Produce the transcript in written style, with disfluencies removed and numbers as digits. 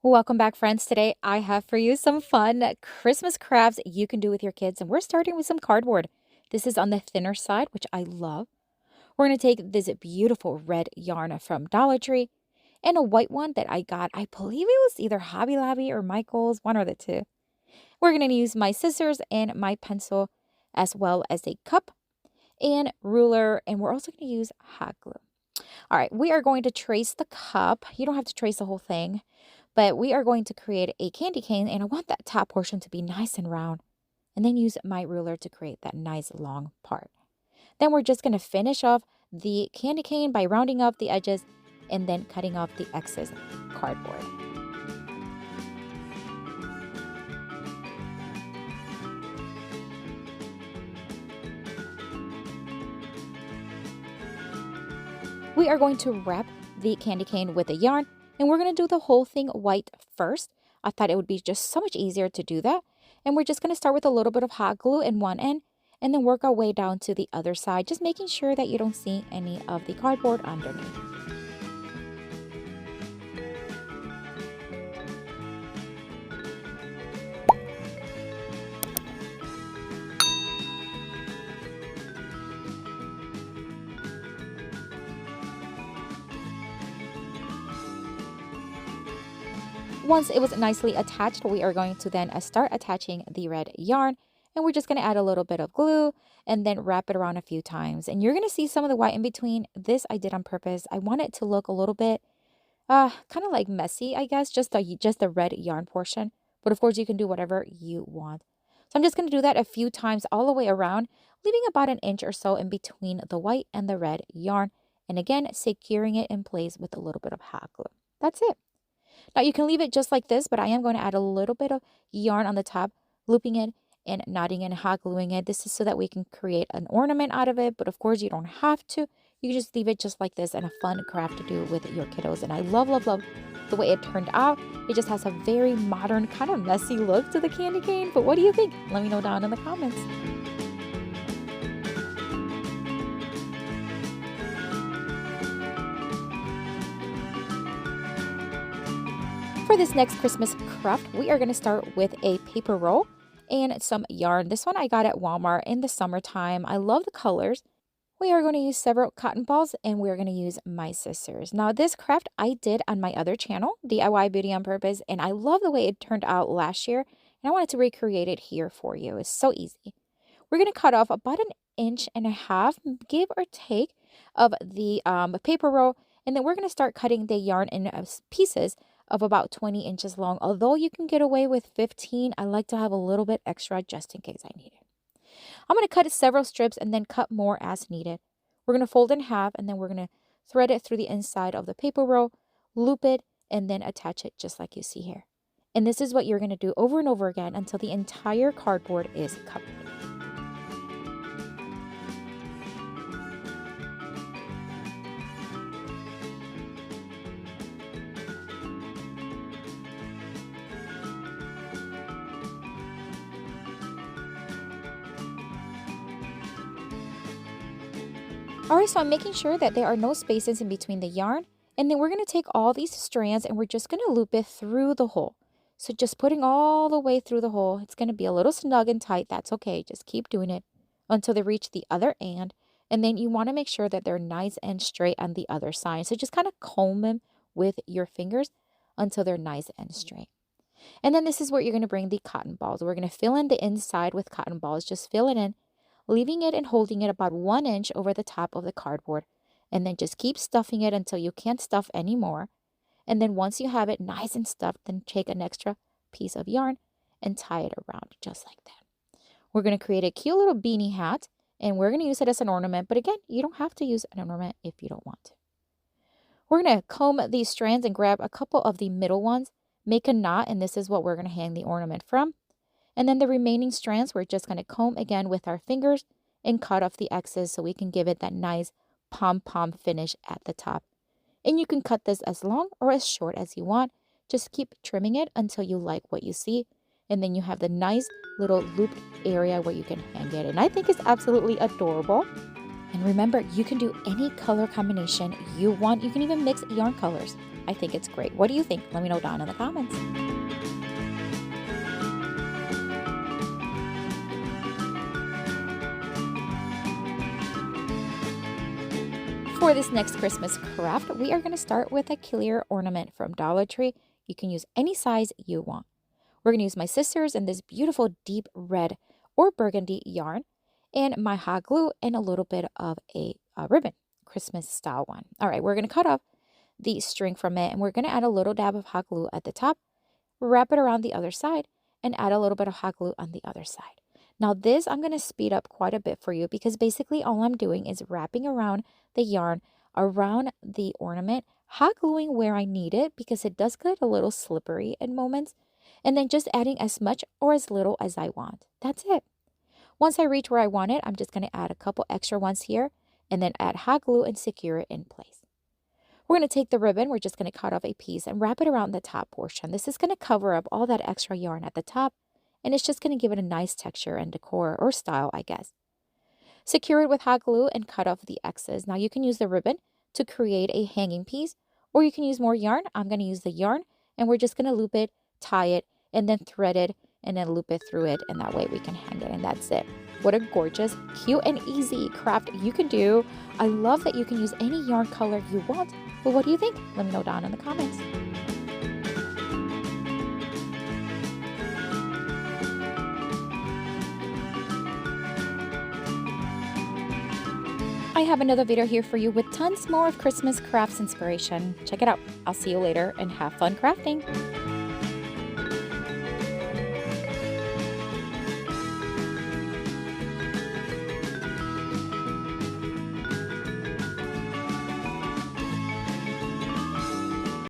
Welcome back, friends. Today I have for you some fun Christmas crafts you can do with your kids, and we're starting with some cardboard. This is on the thinner side, which I love. We're going to take this beautiful red yarn from Dollar Tree and a white one that I got. I believe it was either Hobby Lobby or Michael's, one or the two. We're going to use my scissors and my pencil, as well as a cup and ruler, and we're also going to use hot glue. All right, we are going to trace the cup. You don't have to trace the whole thing. But we are going to create a candy cane, and I want that top portion to be nice and round, and then use my ruler to create that nice long part. Then we're just going to finish off the candy cane by rounding off the edges and then cutting off the excess cardboard. We are going to wrap the candy cane with a yarn, and we're going to do the whole thing white first. I thought it would be just so much easier to do that. And we're just going to start with a little bit of hot glue in one end and then work our way down to the other side, just making sure that you don't see any of the cardboard underneath. Once it was nicely attached, we are going to then start attaching the red yarn, and we're just going to add a little bit of glue and then wrap it around a few times. And you're going to see some of the white in between. This I did on purpose. I want it to look a little bit kind of like messy, I guess, just the red yarn portion. But of course, you can do whatever you want. So I'm just going to do that a few times all the way around, leaving about an inch or so in between the white and the red yarn. And again, securing it in place with a little bit of hot glue. That's it. Now you can leave it just like this, but I am going to add a little bit of yarn on the top, looping it and knotting and hot gluing it. This is so that we can create an ornament out of it, but of course you don't have to. You can just leave it just like this, and a fun craft to do with your kiddos. And I love, love, love the way it turned out. It just has a very modern, kind of messy look to the candy cane. But what do you think? Let me know down in the comments. For this next Christmas craft, we are going to start with a paper roll and some yarn. This one I got at Walmart in the summertime. I love the colors. We are going to use several cotton balls, and we're going to use my scissors. Now, this craft I did on my other channel, DIY Beauty on Purpose, and I love the way it turned out last year, and I wanted to recreate it here for you. It's so easy. We're going to cut off about 1.5 inches, give or take, of the paper roll, and then we're going to start cutting the yarn in pieces of about 20 inches long. Although you can get away with 15, I like to have a little bit extra just in case I need it. I'm going to cut several strips and then cut more as needed. We're going to fold in half, and then we're going to thread it through the inside of the paper roll, loop it, and then attach it just like you see here. And this is what you're going to do over and over again until the entire cardboard is covered. Alright, so I'm making sure that there are no spaces in between the yarn, and then we're going to take all these strands and we're just going to loop it through the hole. So just putting all the way through the hole. It's going to be a little snug and tight. That's okay. Just keep doing it until they reach the other end, and then you want to make sure that they're nice and straight on the other side. So just kind of comb them with your fingers until they're nice and straight. And then this is where you're going to bring the cotton balls. We're going to fill in the inside with cotton balls. Just fill it in, leaving it and holding it about 1 inch over the top of the cardboard. And then just keep stuffing it until you can't stuff anymore. And then once you have it nice and stuffed, then take an extra piece of yarn and tie it around just like that. We're going to create a cute little beanie hat, and we're going to use it as an ornament. But again, you don't have to use an ornament if you don't want to. We're going to comb these strands and grab a couple of the middle ones, make a knot, and this is what we're going to hang the ornament from. And then the remaining strands, we're just going to comb again with our fingers and cut off the excess so we can give it that nice pom-pom finish at the top. And you can cut this as long or as short as you want. Just keep trimming it until you like what you see. And then you have the nice little looped area where you can hang it. And I think it's absolutely adorable. And remember, you can do any color combination you want. You can even mix yarn colors. I think it's great. What do you think? Let me know down in the comments. For this next Christmas craft, we are going to start with a clear ornament from Dollar Tree. You can use any size you want. We're going to use my scissors and this beautiful deep red or burgundy yarn and my hot glue and a little bit of a ribbon, Christmas style one. All right, we're going to cut off the string from it and we're going to add a little dab of hot glue at the top, wrap it around the other side, and add a little bit of hot glue on the other side. Now this I'm going to speed up quite a bit for you because basically all I'm doing is wrapping around the yarn around the ornament, hot gluing where I need it because it does get a little slippery in moments, and then just adding as much or as little as I want. That's it. Once I reach where I want it, I'm just going to add a couple extra ones here and then add hot glue and secure it in place. We're going to take the ribbon, we're just going to cut off a piece and wrap it around the top portion. This is going to cover up all that extra yarn at the top, and it's just going to give it a nice texture and decor or style, I guess. Secure it with hot glue and cut off the excess. Now you can use the ribbon to create a hanging piece, or you can use more yarn. I'm going to use the yarn, and we're just going to loop it, tie it, and then thread it, and then loop it through it, and that way we can hang it, and that's it. What a gorgeous, cute, and easy craft you can do. I love that you can use any yarn color you want. But what do you think? Let me know down in the comments. I have another video here for you with tons more of Christmas crafts inspiration. Check it out. I'll see you later and have fun crafting.